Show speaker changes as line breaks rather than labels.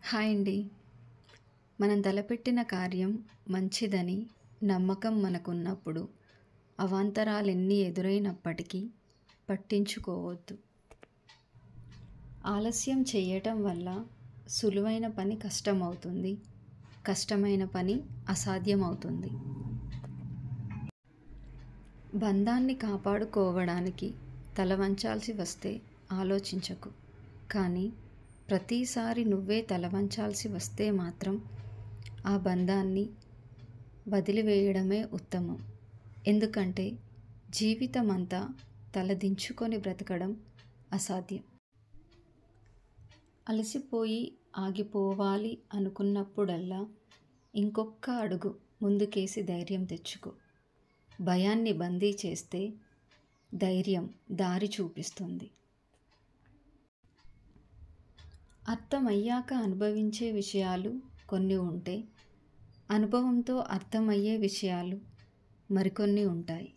Hi అండి. మనం తలపెట్టిన కార్యం మంచిదని నమ్మకం మనకున్నప్పుడు అవాంతరాలెన్ని ఎదురైనప్పటికీ పట్టించుకోవద్దు. ఆలస్యం చేయటం వల్ల సులువైన పని కష్టమవుతుంది. కష్టమైన పని అసాధ్యమవుతుంది. బంధాన్ని కాపాడుకోవడానికి తల వంచాల్సి వస్తే ఆలోచించకు. కానీ ప్రతిసారి నువ్వే తల వంచాల్సి వస్తే మాత్రం ఆ బంధాన్ని వదిలివేయడమే ఉత్తమం. ఎందుకంటే జీవితమంతా తలదించుకొని బ్రతకడం అసాధ్యం. అలసిపోయి ఆగిపోవాలి అనుకున్నప్పుడల్లా ఇంకొక్క అడుగు ముందుకేసి ధైర్యం తెచ్చుకో. భయాన్ని బందీ చేస్తే ధైర్యం దారి చూపిస్తుంది. అర్థమయ్యాక అనుభవించే విషయాలు కొన్ని ఉంటే, అనుభవంతో అర్థమయ్యే విషయాలు మరికొన్ని ఉంటాయి.